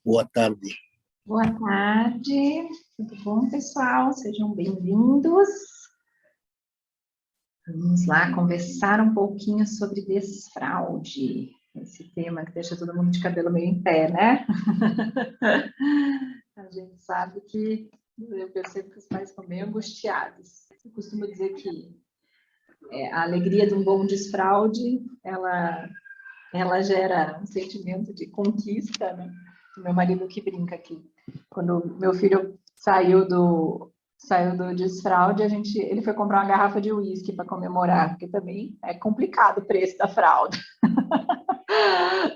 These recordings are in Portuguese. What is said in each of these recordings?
Boa tarde. Boa tarde, tudo bom, pessoal? Sejam bem-vindos. Vamos lá conversar um pouquinho sobre desfraude, esse tema que deixa todo mundo de cabelo meio em pé, né? A gente sabe que, eu percebo que os pais ficam meio angustiados. Eu costumo dizer que a alegria de um bom desfraude, ela gera um sentimento de conquista, né? O meu marido que brinca aqui. Quando meu filho saiu do desfraude, ele foi comprar uma garrafa de uísque para comemorar, porque também é complicado o preço da fralda.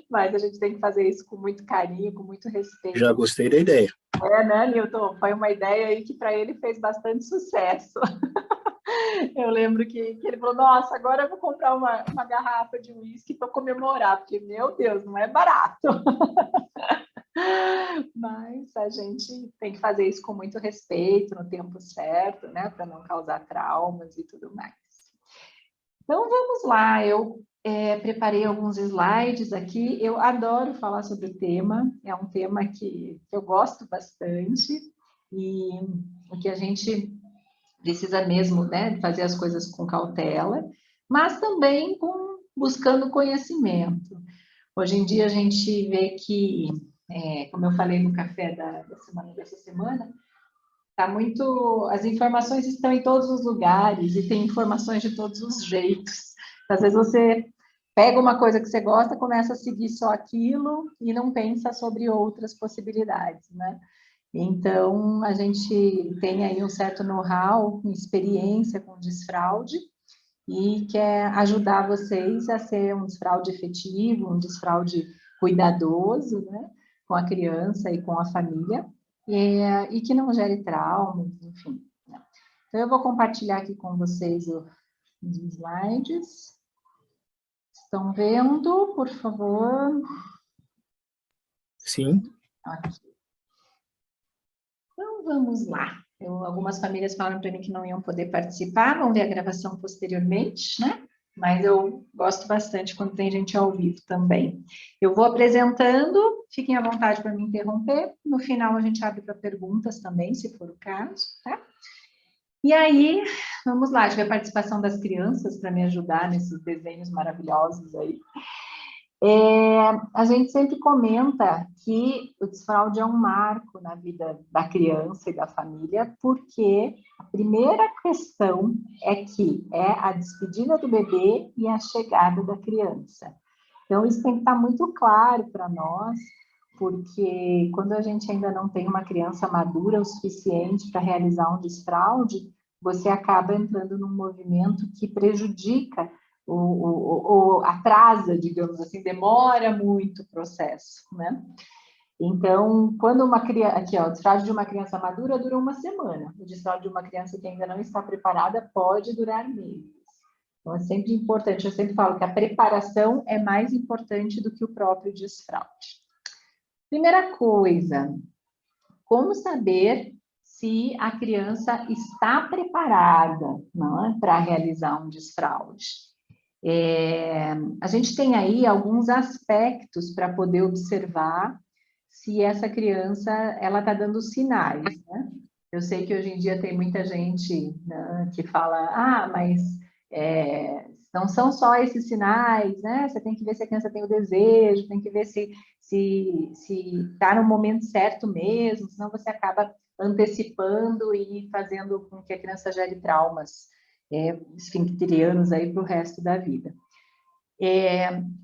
Mas a gente tem que fazer isso com muito carinho, com muito respeito. Já gostei da ideia. Né, Nilton? Foi uma ideia aí que para ele fez bastante sucesso. Eu lembro que ele falou, nossa, agora eu vou comprar uma garrafa de uísque para comemorar, porque, meu Deus, não é barato. Mas a gente tem que fazer isso com muito respeito, no tempo certo, né, para não causar traumas e tudo mais. Então, vamos lá, eu preparei alguns slides aqui, eu adoro falar sobre o tema, é um tema que eu gosto bastante, e que a gente precisa mesmo, né, fazer as coisas com cautela, mas também buscando conhecimento. Hoje em dia a gente vê que, como eu falei no café dessa semana, as informações estão em todos os lugares e tem informações de todos os jeitos. Às vezes você pega uma coisa que você gosta, começa a seguir só aquilo e não pensa sobre outras possibilidades, né? Então, a gente tem aí um certo know-how, experiência com desfraude, e quer ajudar vocês a ser um desfraude efetivo, um desfraude cuidadoso, né, com a criança e com a família, e que não gere traumas, enfim. Né? Então, eu vou compartilhar aqui com vocês os slides. Estão vendo, por favor? Sim. Aqui. Então, vamos lá. Algumas famílias falaram para mim que não iam poder participar, vão ver a gravação posteriormente, né? Mas eu gosto bastante quando tem gente ao vivo também. Eu vou apresentando, fiquem à vontade para me interromper. No final, a gente abre para perguntas também, se for o caso, tá? E aí, vamos lá, tive a participação das crianças para me ajudar nesses desenhos maravilhosos aí. A gente sempre comenta que o desfraude é um marco na vida da criança e da família, porque a primeira questão é que é a despedida do bebê e a chegada da criança. Então, isso tem que estar muito claro para nós, porque quando a gente ainda não tem uma criança madura o suficiente para realizar um desfraude, você acaba entrando num movimento que prejudica atrasa, digamos assim, demora muito o processo, né? Então, quando uma criança, aqui ó, o desfraude de uma criança madura dura uma semana, o desfraude de uma criança que ainda não está preparada pode durar meses. Então, é sempre importante, eu sempre falo que a preparação é mais importante do que o próprio desfraude. Primeira coisa, como saber se a criança está preparada, né, para realizar um desfraude? A gente tem aí alguns aspectos para poder observar se essa criança ela está dando sinais, né? Eu sei que hoje em dia tem muita gente, né, que fala, mas não são só esses sinais, né? Você tem que ver se a criança tem o desejo, tem que ver se está no momento certo mesmo, senão você acaba antecipando e fazendo com que a criança gere traumas esfincterianos aí para o resto da vida.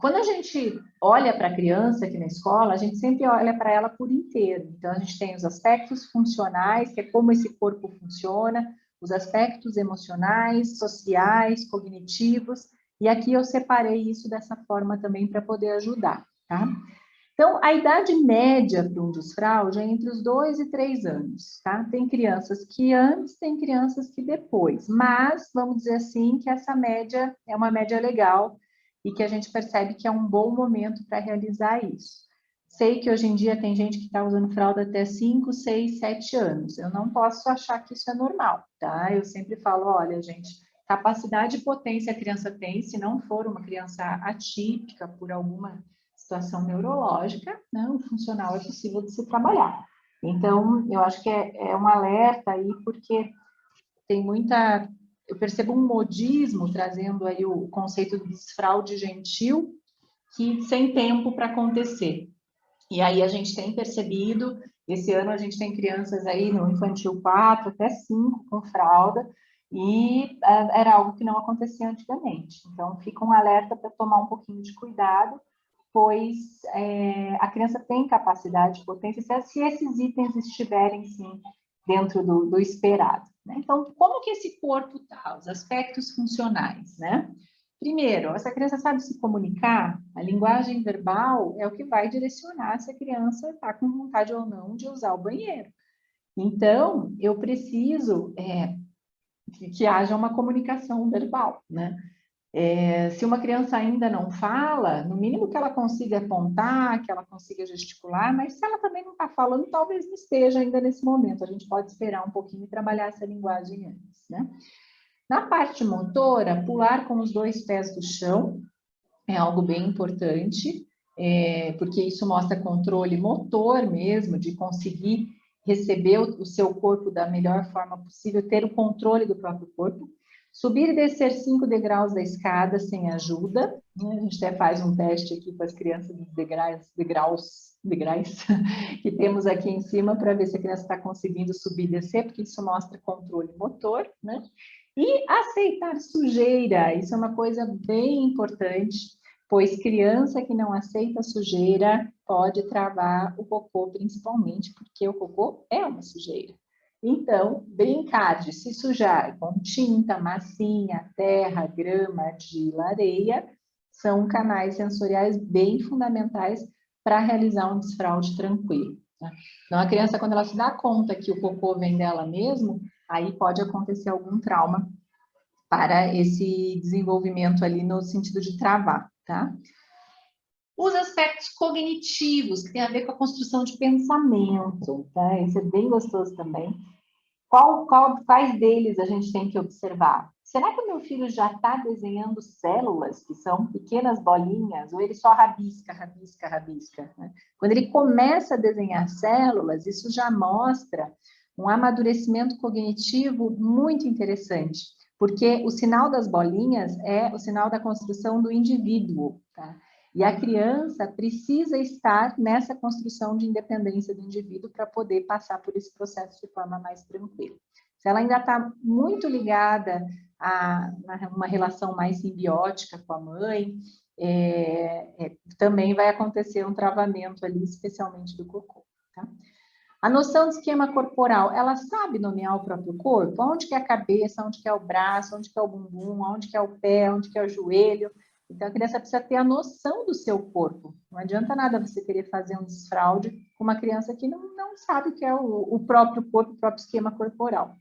Quando a gente olha para a criança aqui na escola, a gente sempre olha para ela por inteiro. Então, a gente tem os aspectos funcionais, que é como esse corpo funciona, os aspectos emocionais, sociais, cognitivos, e aqui eu separei isso dessa forma também para poder ajudar, tá? Então, a idade média para um desfraude é entre os 2 e 3 anos, tá? Tem crianças que antes, tem crianças que depois, mas vamos dizer assim que essa média é uma média legal e que a gente percebe que é um bom momento para realizar isso. Sei que hoje em dia tem gente que está usando fralda até 5, 6, 7 anos. Eu não posso achar que isso é normal, tá? Eu sempre falo, olha, gente, capacidade e potência a criança tem, se não for uma criança atípica por alguma situação neurológica, né, o funcional é possível de se trabalhar. Então, eu acho que é um alerta aí, porque tem muita... Eu percebo um modismo trazendo aí o conceito de desfraude gentil, que sem tempo para acontecer. E aí a gente tem percebido, esse ano a gente tem crianças aí no infantil 4 até 5 com fralda, e era algo que não acontecia antigamente. Então, fica um alerta para tomar um pouquinho de cuidado, pois a criança tem capacidade, potência, se esses itens estiverem, sim, dentro do esperado, né? Então, como que esse corpo está? Os aspectos funcionais, né? Primeiro, essa criança sabe se comunicar, a linguagem verbal é o que vai direcionar se a criança está com vontade ou não de usar o banheiro. Então, eu preciso que haja uma comunicação verbal, né? Se uma criança ainda não fala, no mínimo que ela consiga apontar, que ela consiga gesticular, mas se ela também não está falando, talvez não esteja ainda nesse momento. A gente pode esperar um pouquinho e trabalhar essa linguagem antes, né? Na parte motora, pular com os 2 pés do chão é algo bem importante, porque isso mostra controle motor mesmo, de conseguir receber o seu corpo da melhor forma possível, ter o controle do próprio corpo. Subir e descer 5 degraus da escada sem ajuda, né? A gente até faz um teste aqui com as crianças dos degraus que temos aqui em cima, para ver se a criança está conseguindo subir e descer, porque isso mostra controle motor, né? E aceitar sujeira, isso é uma coisa bem importante, pois criança que não aceita sujeira pode travar o cocô, principalmente porque o cocô é uma sujeira. Então, brincar de se sujar com tinta, massinha, terra, grama, argila, areia, são canais sensoriais bem fundamentais para realizar um desfraude tranquilo, tá? Então, a criança, quando ela se dá conta que o cocô vem dela mesmo, aí pode acontecer algum trauma para esse desenvolvimento ali no sentido de travar, tá? Os aspectos cognitivos, que tem a ver com a construção de pensamento, tá? Isso é bem gostoso também. Quais deles a gente tem que observar? Será que o meu filho já está desenhando células, que são pequenas bolinhas, ou ele só rabisca, rabisca, rabisca, né? Quando ele começa a desenhar células, isso já mostra um amadurecimento cognitivo muito interessante, porque o sinal das bolinhas é o sinal da construção do indivíduo, tá? E a criança precisa estar nessa construção de independência do indivíduo para poder passar por esse processo de forma mais tranquila. Se ela ainda está muito ligada a uma relação mais simbiótica com a mãe, também vai acontecer um travamento ali, especialmente do cocô, tá? A noção de esquema corporal, ela sabe nomear o próprio corpo? Onde que é a cabeça, onde que é o braço, onde que é o bumbum, onde que é o pé, onde que é o joelho? Então, a criança precisa ter a noção do seu corpo. Não adianta nada você querer fazer um desfraude com uma criança que não sabe o que é o próprio corpo, o próprio esquema corporal.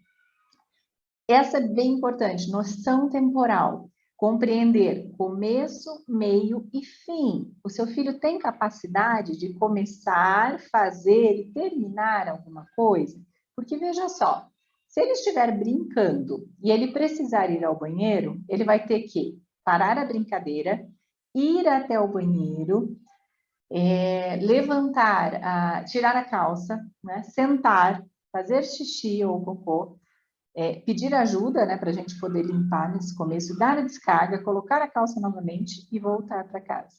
Essa é bem importante, noção temporal. Compreender começo, meio e fim. O seu filho tem capacidade de começar, fazer e terminar alguma coisa? Porque, veja só, se ele estiver brincando e ele precisar ir ao banheiro, ele vai ter que parar a brincadeira, ir até o banheiro, levantar, tirar a calça, né, sentar, fazer xixi ou cocô, pedir ajuda, né, para a gente poder limpar nesse começo, dar a descarga, colocar a calça novamente e voltar para casa.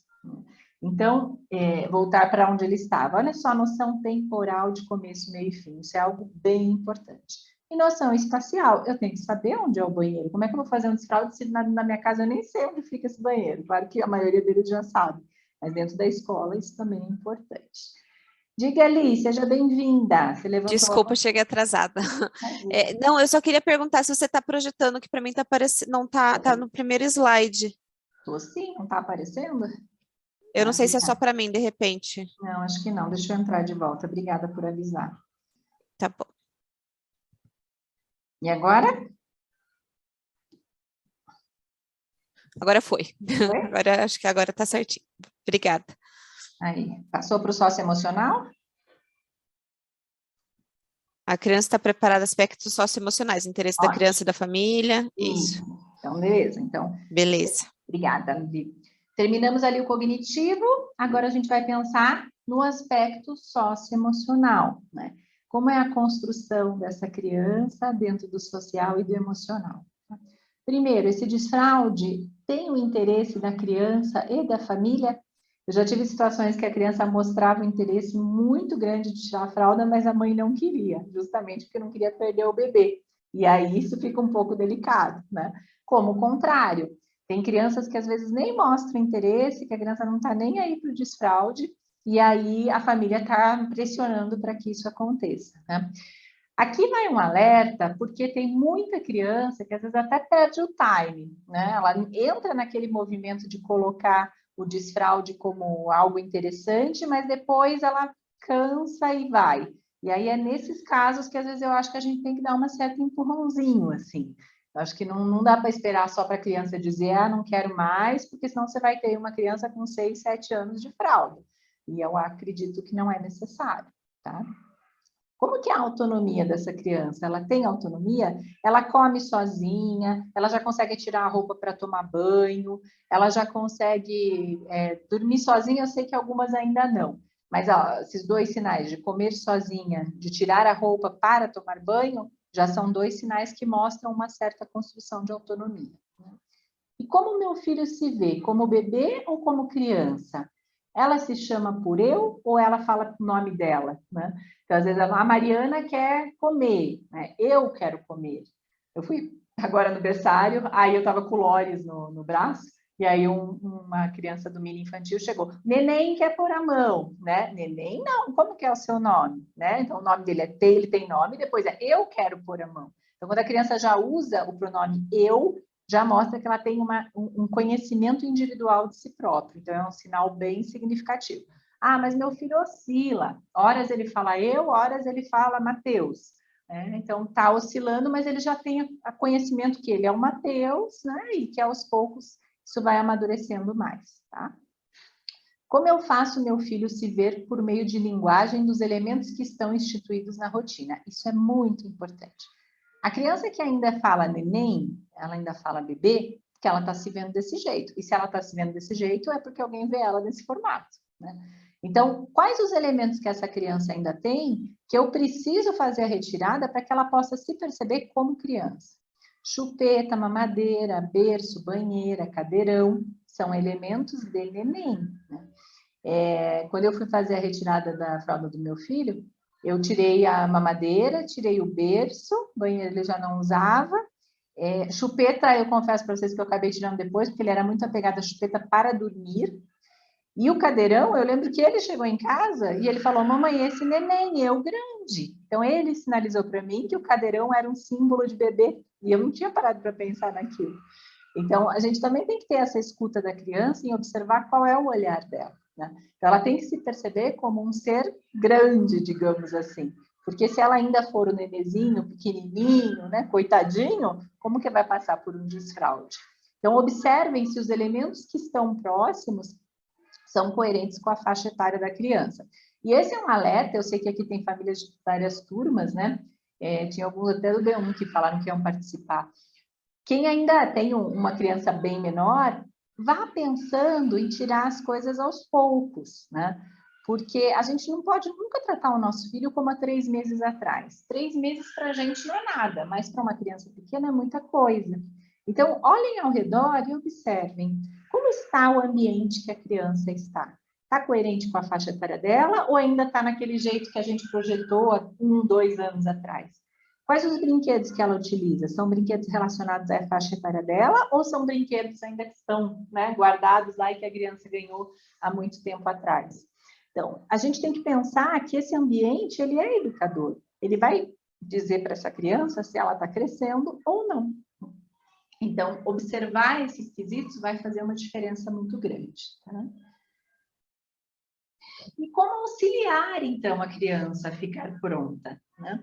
Então, voltar para onde ele estava. Olha só a noção temporal de começo, meio e fim. Isso é algo bem importante. E noção espacial, eu tenho que saber onde é o banheiro. Como é que eu vou fazer um desfraude se na minha casa eu nem sei onde fica esse banheiro? Claro que a maioria deles já sabe, mas dentro da escola isso também é importante. Diga, Ali, seja bem-vinda. Você levantou Desculpa, cheguei atrasada. Não, eu só queria perguntar se você está projetando, que para mim tá aparecendo, não tá no primeiro slide. Estou sim, não está aparecendo? Eu não sei se é só para mim, de repente. Não, acho que não. Deixa eu entrar de volta. Obrigada por avisar. Tá bom. E agora? Agora foi. Foi? Agora, acho que agora tá certinho. Obrigada. Aí, passou para o socioemocional? A criança está preparada, aspectos socioemocionais, interesse da criança e da família. Isso. Então, beleza. Então, Beleza. obrigada, Livi. Terminamos ali o cognitivo, agora a gente vai pensar no aspecto socioemocional, né? Como é a construção dessa criança dentro do social e do emocional. Primeiro, esse desfraude tem o interesse da criança e da família? Eu já tive situações que a criança mostrava um interesse muito grande de tirar a fralda, mas a mãe não queria, justamente porque não queria perder o bebê. E aí isso fica um pouco delicado, né? Como o contrário, tem crianças que às vezes nem mostram interesse, que a criança não está nem aí para o desfraude, e aí a família está pressionando para que isso aconteça, né? Aqui vai um alerta, porque tem muita criança que às vezes até perde o time, né? Ela entra naquele movimento de colocar o desfraude como algo interessante, mas depois ela cansa e vai. E aí é nesses casos que às vezes eu acho que a gente tem que dar uma certa empurrãozinho, assim. Eu acho que não dá para esperar só para a criança dizer, ah, não quero mais, porque senão você vai ter uma criança com 6, 7 anos de fralda. E eu acredito que não é necessário, tá? Como que é a autonomia dessa criança? Ela tem autonomia? Ela come sozinha? Ela já consegue tirar a roupa para tomar banho? Ela já consegue dormir sozinha? Eu sei que algumas ainda não. Mas ó, esses 2 sinais, de comer sozinha, de tirar a roupa para tomar banho, já são 2 sinais que mostram uma certa construção de autonomia. E como meu filho se vê? Como bebê ou como criança? Ela se chama por eu ou ela fala o nome dela, né? Então, às vezes, a Mariana quer comer, né? Eu quero comer. Eu fui agora no berçário, aí eu estava com o Lores no braço, e aí uma criança do mini infantil chegou. Neném quer pôr a mão, né? Neném não, como que é o seu nome? Né? Então, o nome dele é T, ele tem nome, depois é eu quero pôr a mão. Então, quando a criança já usa o pronome eu, já mostra que ela tem um conhecimento individual de si próprio. Então, é um sinal bem significativo. Ah, mas meu filho oscila. Horas ele fala eu, horas ele fala Mateus. Então, está oscilando, mas ele já tem a conhecimento que ele é o Mateus, né? E que aos poucos isso vai amadurecendo mais, tá? Como eu faço meu filho se ver por meio de linguagem dos elementos que estão instituídos na rotina? Isso é muito importante. A criança que ainda fala neném, ela ainda fala bebê, porque ela está se vendo desse jeito. E se ela está se vendo desse jeito, é porque alguém vê ela nesse formato, né? Então, quais os elementos que essa criança ainda tem que eu preciso fazer a retirada para que ela possa se perceber como criança? Chupeta, mamadeira, berço, banheira, cadeirão, são elementos de neném, né? Quando eu fui fazer a retirada da fralda do meu filho, eu tirei a mamadeira, tirei o berço, banheiro ele já não usava. Chupeta, eu confesso para vocês que eu acabei tirando depois, porque ele era muito apegado à chupeta para dormir. E o cadeirão, eu lembro que ele chegou em casa e ele falou, mamãe, esse neném, eu grande. Então, ele sinalizou para mim que o cadeirão era um símbolo de bebê. E eu não tinha parado para pensar naquilo. Então, a gente também tem que ter essa escuta da criança e observar qual é o olhar dela, né? Então, ela tem que se perceber como um ser grande, digamos assim. Porque se ela ainda for o nenezinho, pequenininho, né, coitadinho, como que vai passar por um desfraude? Então, observem se os elementos que estão próximos são coerentes com a faixa etária da criança. E esse é um alerta, eu sei que aqui tem famílias de várias turmas, né? Tinha alguns até do B1 que falaram que iam participar. Quem ainda tem uma criança bem menor, vá pensando em tirar as coisas aos poucos, né? Porque a gente não pode nunca tratar o nosso filho como há 3 meses atrás. 3 meses para a gente não é nada, mas para uma criança pequena é muita coisa. Então, olhem ao redor e observem como está o ambiente que a criança está. Está coerente com a faixa etária dela ou ainda está naquele jeito que a gente projetou há 1, 2 anos atrás? Quais os brinquedos que ela utiliza? São brinquedos relacionados à faixa etária dela ou são brinquedos ainda que estão, né, guardados lá e que a criança ganhou há muito tempo atrás? Então, a gente tem que pensar que esse ambiente, ele é educador. Ele vai dizer para essa criança se ela está crescendo ou não. Então, observar esses quesitos vai fazer uma diferença muito grande, tá? E como auxiliar, então, a criança a ficar pronta, né?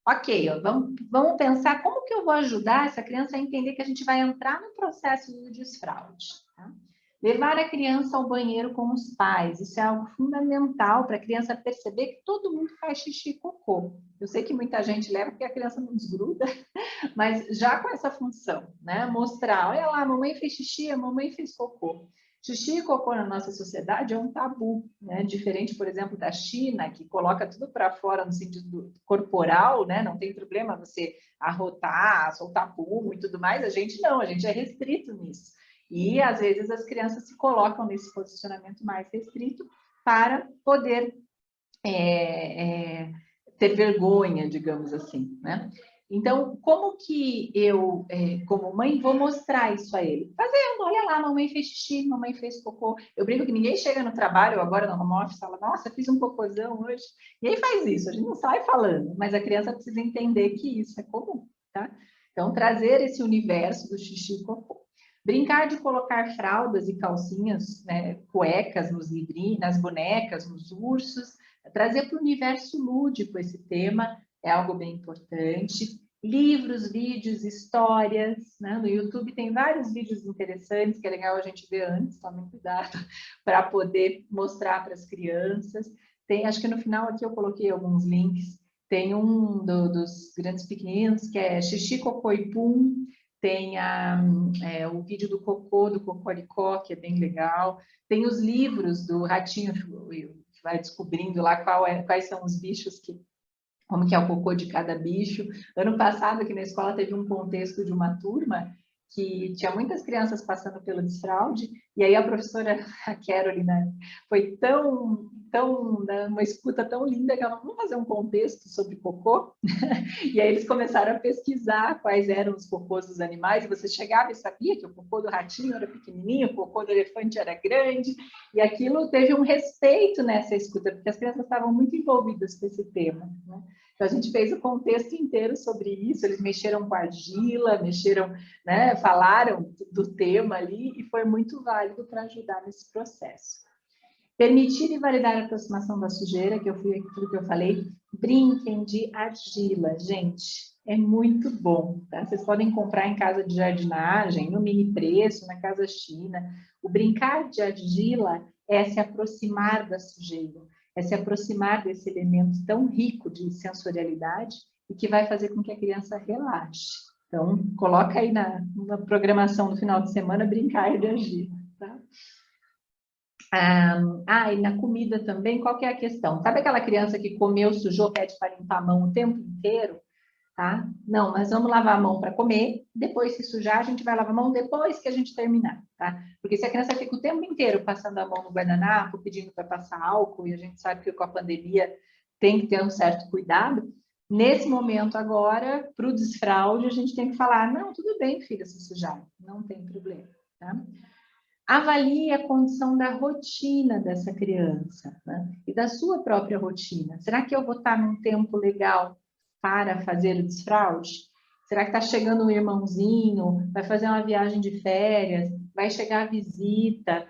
Ok, ó, vamos pensar como que eu vou ajudar essa criança a entender que a gente vai entrar no processo do desfraude, tá? Levar a criança ao banheiro com os pais, isso é algo fundamental para a criança perceber que todo mundo faz xixi e cocô. Eu sei que muita gente leva porque a criança não desgruda, mas já com essa função, né? Mostrar, olha lá, a mamãe fez xixi, a mamãe fez cocô. Xixi e cocô na nossa sociedade é um tabu, né? Diferente, por exemplo, da China, que coloca tudo para fora no sentido corporal, né? Não tem problema você arrotar, soltar pum e tudo mais. A gente não, a gente é restrito nisso. E, às vezes, as crianças se colocam nesse posicionamento mais restrito para poder ter vergonha, digamos assim, né? Então, como que eu, como mãe, vou mostrar isso a ele? Fazendo, olha lá, mamãe fez xixi, mamãe fez cocô. Eu brinco que ninguém chega no trabalho, agora no home office, fala, nossa, fiz um cocôzão hoje. Ninguém faz isso, a gente não sai falando, mas a criança precisa entender que isso é comum, tá? Então, trazer esse universo do xixi e cocô. Brincar de colocar fraldas e calcinhas, né, cuecas nos livrinhos, nas bonecas, nos ursos, trazer para o universo lúdico esse tema é algo bem importante. Livros, vídeos, histórias, né? No YouTube tem vários vídeos interessantes, que é legal a gente ver antes, tomem cuidado, para poder mostrar para as crianças. Tem, acho que no final aqui eu coloquei alguns links, tem um dos grandes pequeninos, que é Xixi, Cocô e Pum, tem o vídeo do Cocoricó, que é bem legal, tem os livros do Ratinho, vai descobrindo lá quais são os bichos como que é o cocô de cada bicho. Ano passado, aqui na escola, teve um contexto de uma turma que tinha muitas crianças passando pelo desfraude, e aí a professora, a Carolina, foi uma escuta tão linda que ela, vamos fazer um contexto sobre cocô? E aí eles começaram a pesquisar quais eram os cocôs dos animais, e você chegava e sabia que o cocô do ratinho era pequenininho, o cocô do elefante era grande, e aquilo teve um respeito nessa escuta, porque as crianças estavam muito envolvidas com esse tema, né? Então, a gente fez o contexto inteiro sobre isso, eles mexeram com argila, mexeram, né, falaram do tema ali, e foi muito válido para ajudar nesse processo. Permitir e validar a aproximação da sujeira, que eu fui aquilo que eu falei, brinquem de argila, gente, é muito bom, tá? Vocês podem comprar em casa de jardinagem, no mini preço, na Casa China. O brincar de argila é se aproximar da sujeira, é se aproximar desse elemento tão rico de sensorialidade e que vai fazer com que a criança relaxe. Então, coloca aí na programação do final de semana, brincar de argila, tá? E na comida também, qual que é a questão? Sabe aquela criança que comeu, sujou, pede para limpar a mão o tempo inteiro? Tá? Não, mas vamos lavar a mão para comer, depois se sujar, a gente vai lavar a mão depois que a gente terminar, tá? Porque se a criança fica o tempo inteiro passando a mão no guardanapo, pedindo para passar álcool, e a gente sabe que com a pandemia tem que ter um certo cuidado, nesse momento agora, para o desfraude, a gente tem que falar, não, tudo bem, filha, se sujar, não tem problema, tá? Avalie a condição da rotina dessa criança, né? E da sua própria rotina. Será que eu vou estar num tempo legal para fazer o desfraude? Será que está chegando um irmãozinho, vai fazer uma viagem de férias, vai chegar a visita,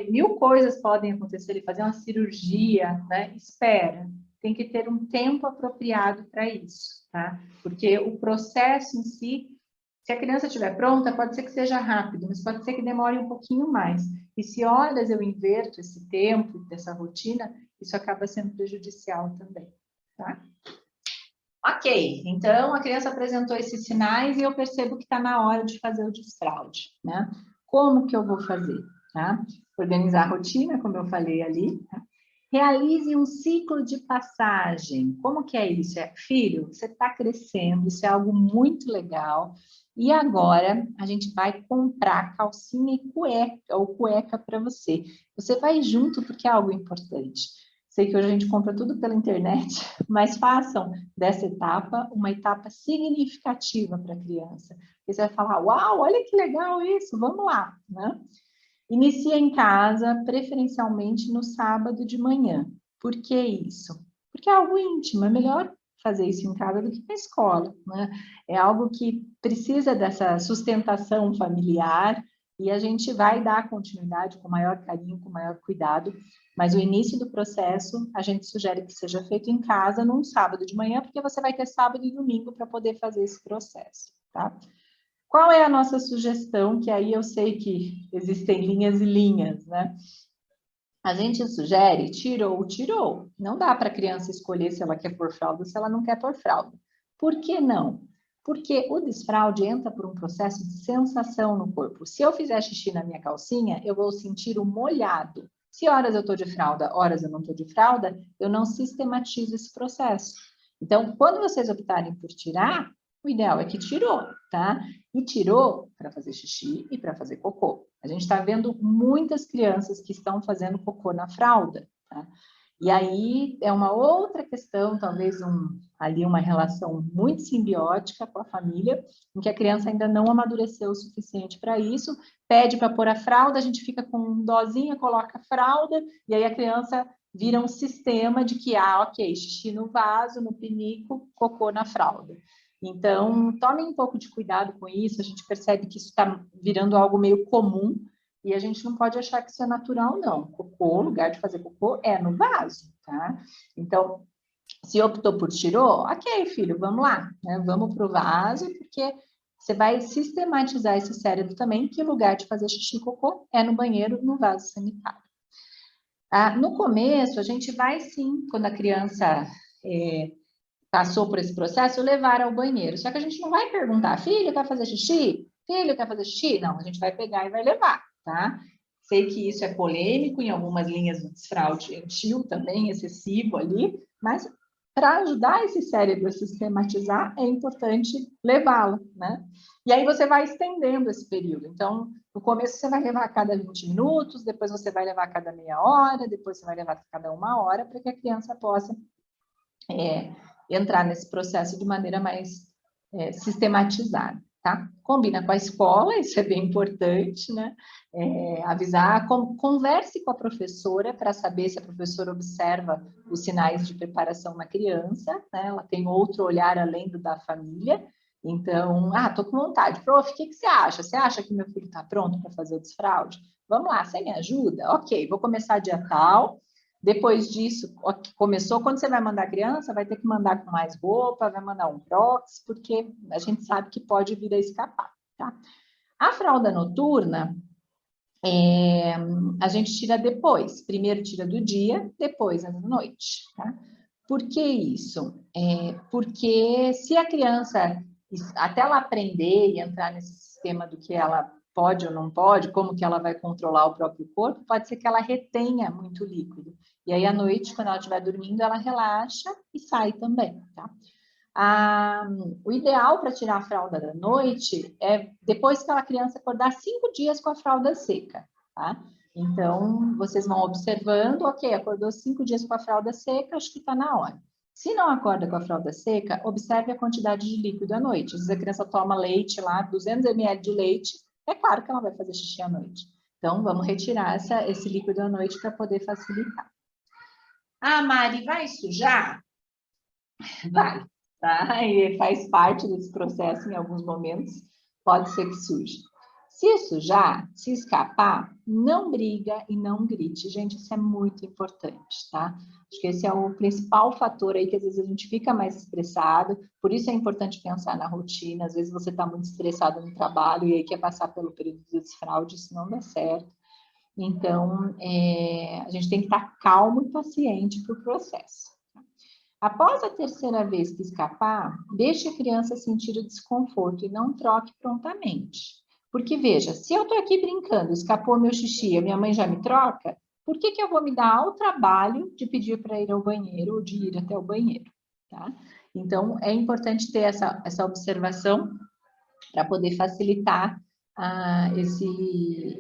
mil coisas podem acontecer, ele fazer uma cirurgia, né? Espera, tem que ter um tempo apropriado para isso, tá? Porque o processo em si, se a criança estiver pronta, pode ser que seja rápido, mas pode ser que demore um pouquinho mais. E se horas eu inverto esse tempo, dessa rotina, isso acaba sendo prejudicial também, tá? Ok, então a criança apresentou esses sinais e eu percebo que está na hora de fazer o desfraude, né? Como que eu vou fazer, tá? Organizar a rotina, como eu falei ali, tá? Realize um ciclo de passagem. Como que é isso? Filho, você está crescendo, isso é algo muito legal. E agora a gente vai comprar calcinha e cueca, ou cueca para você. Você vai junto porque é algo importante. Sei que hoje a gente compra tudo pela internet, mas façam dessa etapa uma etapa significativa para a criança. Porque você vai falar, uau, olha que legal isso, vamos lá, né? Inicia em casa, preferencialmente no sábado de manhã. Por que isso? Porque é algo íntimo, é melhor fazer isso em casa do que na escola, né? É algo que precisa dessa sustentação familiar e a gente vai dar continuidade com maior carinho, com maior cuidado, mas o início do processo a gente sugere que seja feito em casa num sábado de manhã, porque você vai ter sábado e domingo para poder fazer esse processo, tá? Qual é a nossa sugestão? Que aí eu sei que existem linhas e linhas, né? A gente sugere, tirou. Não dá para a criança escolher se ela quer pôr fralda ou se ela não quer pôr fralda. Por que não? Porque o desfraude entra por um processo de sensação no corpo. Se eu fizer xixi na minha calcinha, eu vou sentir o molhado. Se horas eu estou de fralda, horas eu não estou de fralda, eu não sistematizo esse processo. Então, quando vocês optarem por tirar, o ideal é que tirou, tá? E tirou para fazer xixi e para fazer cocô. A gente está vendo muitas crianças que estão fazendo cocô na fralda, tá? E aí é uma outra questão, talvez ali uma relação muito simbiótica com a família, em que a criança ainda não amadureceu o suficiente para isso, pede para pôr a fralda, a gente fica com dozinha, coloca a fralda, e aí a criança vira um sistema de que, ok, xixi no vaso, no pinico, cocô na fralda. Então, tomem um pouco de cuidado com isso, a gente percebe que isso está virando algo meio comum, e a gente não pode achar que isso é natural, não. Cocô, o lugar de fazer cocô é no vaso, tá? Então, se optou por tirou, ok, filho, vamos lá, né? Vamos pro vaso, porque você vai sistematizar esse cérebro também, que o lugar de fazer xixi e cocô é no banheiro, no vaso sanitário. No começo, a gente vai sim, quando a criança passou por esse processo, levar ao banheiro. Só que a gente não vai perguntar, filho, quer fazer xixi? Filho, quer fazer xixi? Não, a gente vai pegar e vai levar, tá? Sei que isso é polêmico em algumas linhas do desfraude infantil também, excessivo ali, mas para ajudar esse cérebro a sistematizar, é importante levá-lo, né? E aí você vai estendendo esse período. Então, no começo você vai levar a cada 20 minutos, depois você vai levar a cada meia hora, depois você vai levar a cada 1 hora, para que a criança possa entrar nesse processo de maneira mais sistematizada, tá? Combina com a escola, isso é bem importante, né? Avisar, converse com a professora para saber se a professora observa os sinais de preparação na criança, né? Ela tem outro olhar além do da família. Então, tô com vontade. Prof, o que você acha? Você acha que meu filho está pronto para fazer o desfraude? Vamos lá, você me ajuda? Ok, vou começar dia tal. Depois disso, começou, quando você vai mandar a criança, vai ter que mandar com mais roupa, vai mandar um Crocs, porque a gente sabe que pode vir a escapar, tá? A fralda noturna, a gente tira depois. Primeiro tira do dia, depois à noite, tá? Por que isso? Porque se a criança, até ela aprender e entrar nesse sistema do que ela pode ou não pode, como que ela vai controlar o próprio corpo, pode ser que ela retenha muito líquido. E aí, à noite, quando ela estiver dormindo, ela relaxa e sai também, tá? O ideal para tirar a fralda da noite é depois que a criança acordar 5 dias com a fralda seca, tá? Então, vocês vão observando, ok, acordou 5 dias com a fralda seca, acho que está na hora. Se não acorda com a fralda seca, observe a quantidade de líquido à noite. Às vezes a criança toma leite lá, 200 ml de leite, é claro que ela vai fazer xixi à noite. Então, vamos retirar esse líquido à noite para poder facilitar. Mari, vai sujar? Vai, tá? E faz parte desse processo em alguns momentos, pode ser que suje. Se sujar, se escapar, não briga e não grite. Gente, isso é muito importante, tá? Acho que esse é o principal fator aí que às vezes a gente fica mais estressado, por isso é importante pensar na rotina. Às vezes você está muito estressado no trabalho e aí quer passar pelo período de desfraude, isso não dá certo. Então, a gente tem que estar calmo e paciente para o processo. Após a terceira vez que escapar, deixe a criança sentir o desconforto e não troque prontamente. Porque, veja, se eu estou aqui brincando, escapou meu xixi, a minha mãe já me troca, por que eu vou me dar ao trabalho de pedir para ir ao banheiro ou de ir até o banheiro, tá? Então, é importante ter essa observação para poder facilitar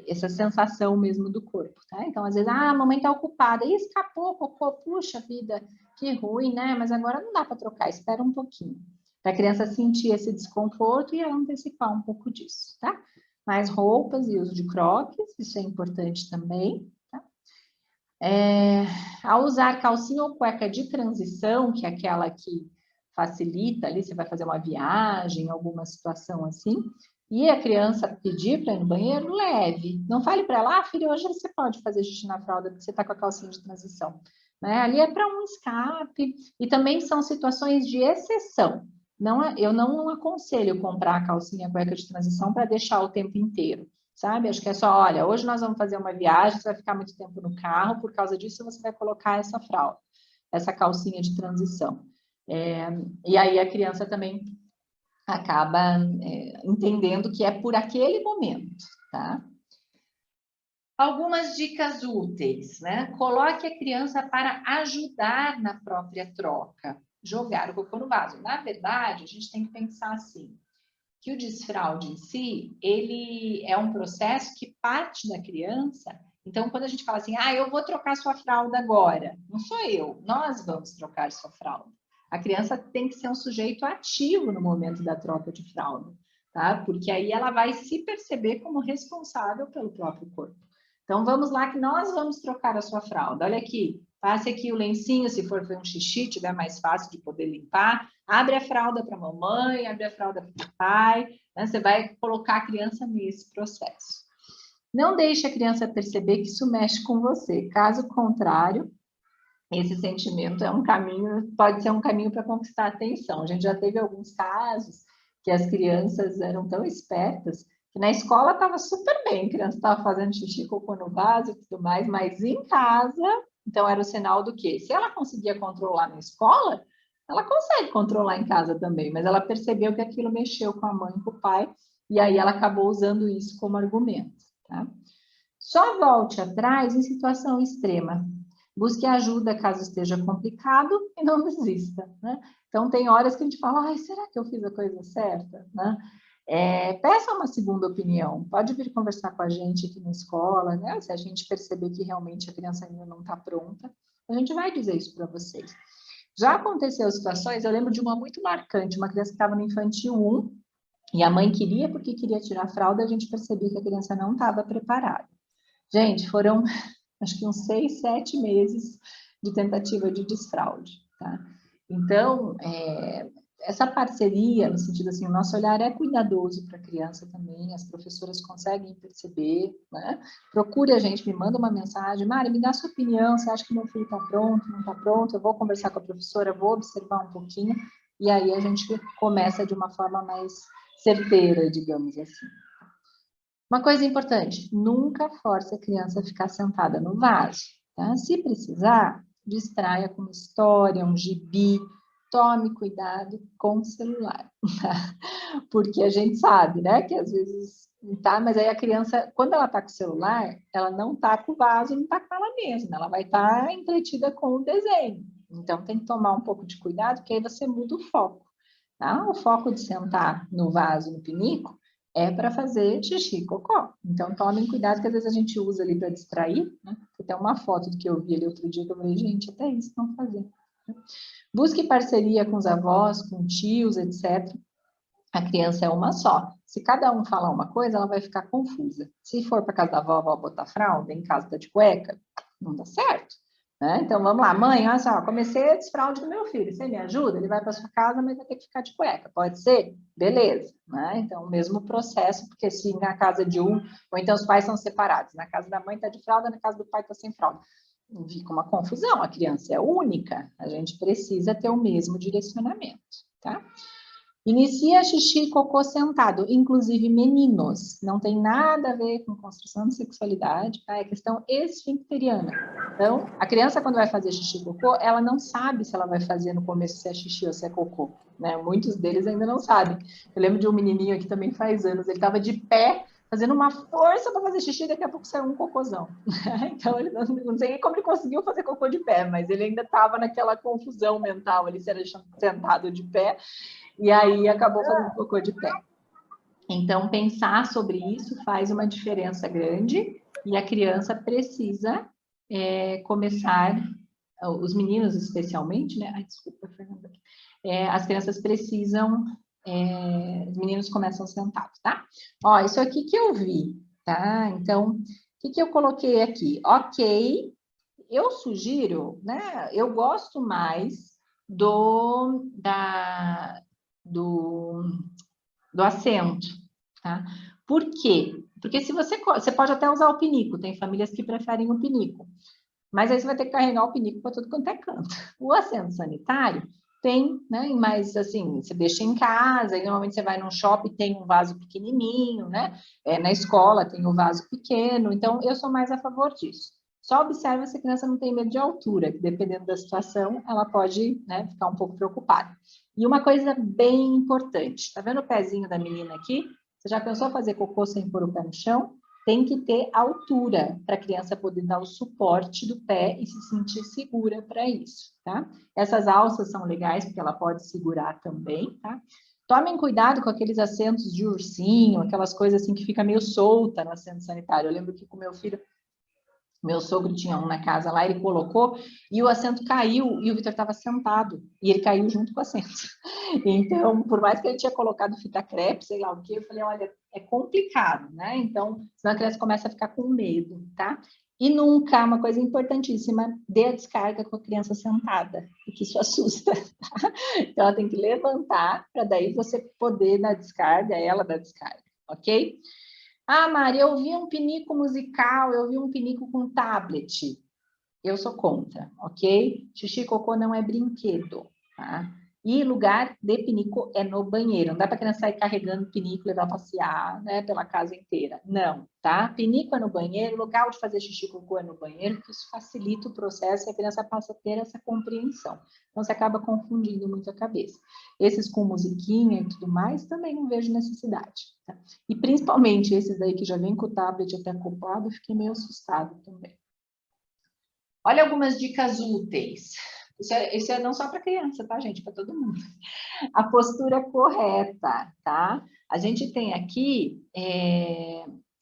essa sensação mesmo do corpo, tá? Então, às vezes, a mamãe está ocupada, e escapou, cocô, puxa vida, que ruim, né? Mas agora não dá para trocar, espera um pouquinho. Para a criança sentir esse desconforto e ela antecipar um pouco disso, tá? Mais roupas e uso de croques, isso é importante também, tá? Ao usar calcinha ou cueca de transição, que é aquela que facilita ali, você vai fazer uma viagem, alguma situação assim, e a criança pedir para ir no banheiro, leve. Não fale para ela, filho, hoje você pode fazer xixi na fralda porque você está com a calcinha de transição. Né? Ali é para um escape, e também são situações de exceção. Eu não aconselho comprar a calcinha cueca de transição para deixar o tempo inteiro, sabe? Acho que é só, olha, hoje nós vamos fazer uma viagem, você vai ficar muito tempo no carro, por causa disso você vai colocar essa fralda, essa calcinha de transição. E aí a criança também acaba entendendo que é por aquele momento, tá? Algumas dicas úteis, né? Coloque a criança para ajudar na própria troca. Jogar o cocô no vaso. Na verdade, a gente tem que pensar assim, que o desfraude em si, ele é um processo que parte da criança. Então, quando a gente fala assim, eu vou trocar sua fralda agora, não sou eu, nós vamos trocar sua fralda. A criança tem que ser um sujeito ativo no momento da troca de fralda, tá? Porque aí ela vai se perceber como responsável pelo próprio corpo. Então, vamos lá que nós vamos trocar a sua fralda. Olha aqui, passe aqui o lencinho, se for um xixi, tiver mais fácil de poder limpar. Abre a fralda para a mamãe, abre a fralda para o pai. Né? Você vai colocar a criança nesse processo. Não deixe a criança perceber que isso mexe com você. Caso contrário, esse sentimento é um caminho, pode ser um caminho para conquistar a atenção. A gente já teve alguns casos que as crianças eram tão espertas que na escola estava super bem, a criança estava fazendo xixi, cocô no vaso e tudo mais, mas em casa, então era o sinal do quê? Se ela conseguia controlar na escola, ela consegue controlar em casa também, mas ela percebeu que aquilo mexeu com a mãe e com o pai, e aí ela acabou usando isso como argumento, tá? Só volte atrás em situação extrema. Busque ajuda caso esteja complicado e não desista, né? Então, tem horas que a gente fala, será que eu fiz a coisa certa, né? Peça uma segunda opinião, pode vir conversar com a gente aqui na escola, né? Se a gente perceber que realmente a criança ainda não está pronta, a gente vai dizer isso para vocês. Já aconteceu situações, eu lembro de uma muito marcante, uma criança que estava no infantil 1, e a mãe queria porque queria tirar a fralda, a gente percebia que a criança não estava preparada. Gente, foram acho que uns 6, 7 meses de tentativa de desfraude, tá? Então, essa parceria, no sentido assim, o nosso olhar é cuidadoso para a criança também, as professoras conseguem perceber, né? Procure a gente, me manda uma mensagem, Mari, me dá sua opinião, você acha que meu filho está pronto, não está pronto? Eu vou conversar com a professora, vou observar um pouquinho, e aí a gente começa de uma forma mais certeira, digamos assim. Uma coisa importante, nunca force a criança a ficar sentada no vaso, tá? Se precisar, distraia com uma história, um gibi, tome cuidado com o celular, tá? Porque a gente sabe, né, que às vezes tá, mas aí a criança, quando ela tá com o celular, ela não tá com o vaso, não tá com ela mesma, ela vai estar entretida com o desenho. Então tem que tomar um pouco de cuidado, porque aí você muda o foco, tá? O foco de sentar no vaso, no pinico, é para fazer xixi e cocó. Então, tomem cuidado, que às vezes a gente usa ali para distrair, né? Tem uma foto do que eu vi ali outro dia, que eu falei, gente, até isso não fazer. Busque parceria com os avós, com tios, etc. A criança é uma só. Se cada um falar uma coisa, ela vai ficar confusa. Se for para casa da avó, a avó botar fralda, em casa tá de cueca, não dá certo. Né? Então, vamos lá, mãe, olha só, comecei a desfraude do meu filho, você me ajuda? Ele vai para sua casa, mas vai ter que ficar de cueca, pode ser? Beleza, né? Então, o mesmo processo, porque se na casa de um, ou então os pais são separados, na casa da mãe está de fralda, na casa do pai está sem fralda. Fica uma confusão, a criança é única, a gente precisa ter o mesmo direcionamento, tá? Inicia xixi e cocô sentado, inclusive meninos. Não tem nada a ver com construção de sexualidade, tá? É questão esfincteriana. Então, a criança, quando vai fazer xixi e cocô, ela não sabe se ela vai fazer no começo se é xixi ou se é cocô, né? Muitos deles ainda não sabem. Eu lembro de um menininho aqui também faz anos, ele estava de pé, fazendo uma força para fazer xixi, daqui a pouco saiu um cocôzão. Então, ele não sei como ele conseguiu fazer cocô de pé, mas ele ainda estava naquela confusão mental, ali se era sentado de pé, e aí acabou fazendo cocô de pé. Então, pensar sobre isso faz uma diferença grande e a criança precisa começar, os meninos especialmente, né? Ai, desculpa, Fernanda. As crianças precisam, os meninos começam sentados, tá? Ó, isso aqui que eu vi, tá? Então, o que eu coloquei aqui? Ok, eu sugiro, né? Eu gosto mais do assento, tá? Por quê? Porque se você pode até usar o pinico, tem famílias que preferem o pinico, mas aí você vai ter que carregar o pinico para tudo quanto é canto. O assento sanitário tem, né? Mas assim, você deixa em casa, e normalmente você vai num shopping, tem um vaso pequenininho, né? Na escola tem um vaso pequeno, então eu sou mais a favor disso. Só observa se a criança não tem medo de altura, que dependendo da situação, ela pode, né, ficar um pouco preocupada. E uma coisa bem importante, tá vendo o pezinho da menina aqui? Você já pensou em fazer cocô sem pôr o pé no chão? Tem que ter altura para a criança poder dar o suporte do pé e se sentir segura para isso, tá? Essas alças são legais porque ela pode segurar também, tá? Tomem cuidado com aqueles assentos de ursinho, aquelas coisas assim que fica meio solta no assento sanitário. Eu lembro que com meu sogro tinha um na casa lá, ele colocou e o assento caiu e o Vitor estava sentado e ele caiu junto com o assento. Então, por mais que ele tinha colocado fita crepe, sei lá o que, eu falei, olha, é complicado, né? Então, senão a criança começa a ficar com medo, tá? E nunca, uma coisa importantíssima, dê a descarga com a criança sentada, porque isso assusta, tá? Então, ela tem que levantar para daí você poder dar descarga, ela dar descarga, ok? Ah, Mari, eu vi um pinico musical, eu vi um pinico com tablet. Eu sou contra, ok? Xixi e cocô não é brinquedo, tá? E lugar de pinico é no banheiro. Não dá para criança sair carregando pinico e levar passear, né, pela casa inteira. Não, tá? Pinico é no banheiro, local de fazer xixi e cocô é no banheiro, porque isso facilita o processo e a criança passa a ter essa compreensão. Então, você acaba confundindo muito a cabeça. Esses com musiquinha e tudo mais, também não vejo necessidade, tá? E principalmente esses daí que já vem com o tablet até acoplado, eu fiquei meio assustado também. Olha algumas dicas úteis. Isso é não só para criança, tá, gente? Para todo mundo. A postura correta, tá? A gente tem aqui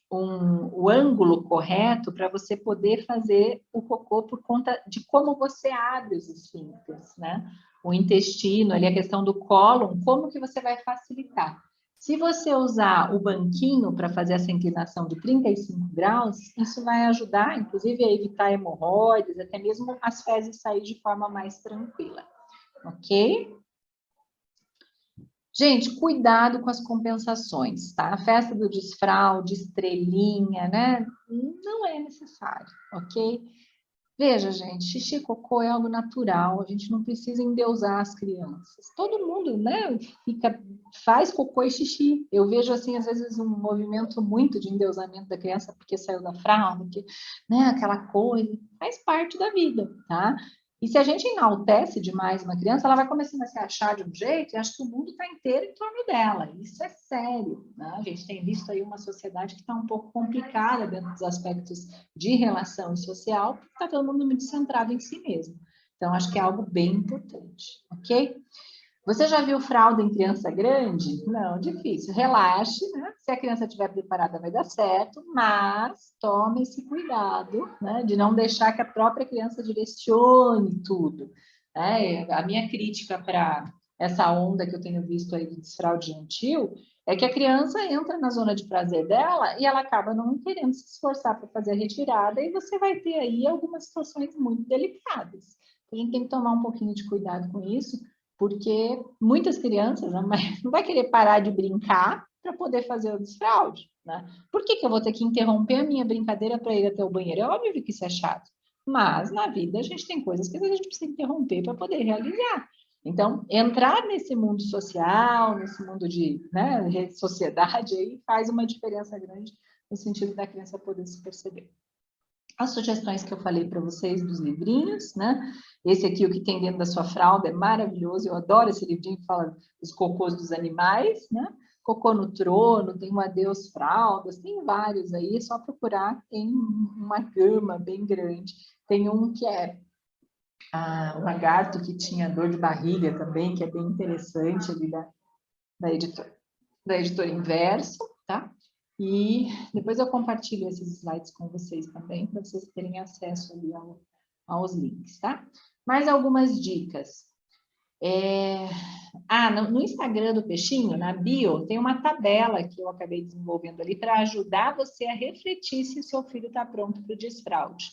o ângulo correto para você poder fazer o cocô por conta de como você abre os esfíncteres, né? O intestino, ali a questão do cólon, como que você vai facilitar? Se você usar o banquinho para fazer essa inclinação de 35 graus, isso vai ajudar, inclusive, a evitar hemorroidas, até mesmo as fezes sair de forma mais tranquila, ok? Gente, cuidado com as compensações, tá? A festa do desfraude, estrelinha, né? Não é necessário, ok? Veja, gente, xixi e cocô é algo natural, a gente não precisa endeusar as crianças. Todo mundo, né, faz cocô e xixi. Eu vejo, assim, às vezes um movimento muito de endeusamento da criança porque saiu da fralda, porque, né, aquela coisa, faz parte da vida, tá? E se a gente enaltece demais uma criança, ela vai começando a se achar de um jeito e acha que o mundo está inteiro em torno dela. Isso é sério, né? A gente tem visto aí uma sociedade que está um pouco complicada dentro dos aspectos de relação e social, porque está todo mundo muito centrado em si mesmo. Então, acho que é algo bem importante, ok? Você já viu fralda em criança grande? Não, difícil. Relaxe, né? Se a criança estiver preparada, vai dar certo, mas tome esse cuidado, né? De não deixar que a própria criança direcione tudo. Né? A minha crítica para essa onda que eu tenho visto aí de desfraude gentil é que a criança entra na zona de prazer dela e ela acaba não querendo se esforçar para fazer a retirada e você vai ter aí algumas situações muito delicadas. A gente tem que tomar um pouquinho de cuidado com isso, porque muitas crianças não vai querer parar de brincar para poder fazer o desfraude, né? Por que eu vou ter que interromper a minha brincadeira para ir até o banheiro? É óbvio que isso é chato, mas na vida a gente tem coisas que a gente precisa interromper para poder realizar. Então, entrar nesse mundo social, nesse mundo de, né, sociedade, aí faz uma diferença grande no sentido da criança poder se perceber. As sugestões que eu falei para vocês dos livrinhos, né? Esse aqui, o que tem dentro da sua fralda, é maravilhoso. Eu adoro esse livrinho que fala dos cocôs dos animais, né? Cocô no Trono, tem o Adeus Fraldas, tem vários aí, é só procurar, tem uma gama bem grande. Tem um que é um lagarto que tinha dor de barriga também, que é bem interessante, ali da editora Inverso, tá? E depois eu compartilho esses slides com vocês também, para vocês terem acesso ali aos links, tá? Mais algumas dicas. No Instagram do Peixinho, na bio, tem uma tabela que eu acabei desenvolvendo ali para ajudar você a refletir se o seu filho está pronto para o desfraude.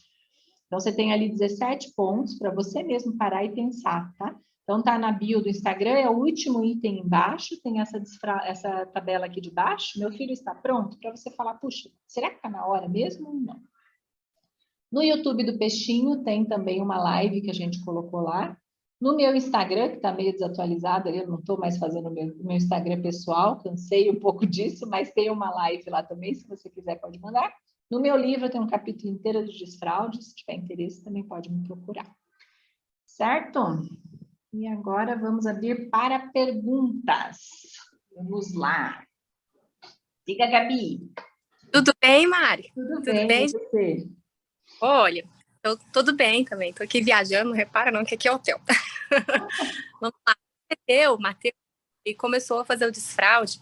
Então, você tem ali 17 pontos para você mesmo parar e pensar, tá? Então, tá na bio do Instagram, é o último item embaixo, tem essa tabela aqui de baixo. Meu filho está pronto? Para você falar, puxa, será que está na hora mesmo ou não? No YouTube do Peixinho tem também uma live que a gente colocou lá. No meu Instagram, que está meio desatualizado, eu não estou mais fazendo o meu Instagram pessoal, cansei um pouco disso, mas tem uma live lá também, se você quiser pode mandar. No meu livro tem um capítulo inteiro de desfraude, se tiver interesse também pode me procurar. Certo? E agora vamos abrir para perguntas. Vamos lá. Diga, Gabi. Tudo bem, Mari? Tudo Tudo bem, bem? e você? Olha, tudo bem também. Tô aqui viajando, não repara não que aqui é hotel. Vamos lá. O Matheus, ele começou a fazer o desfraude.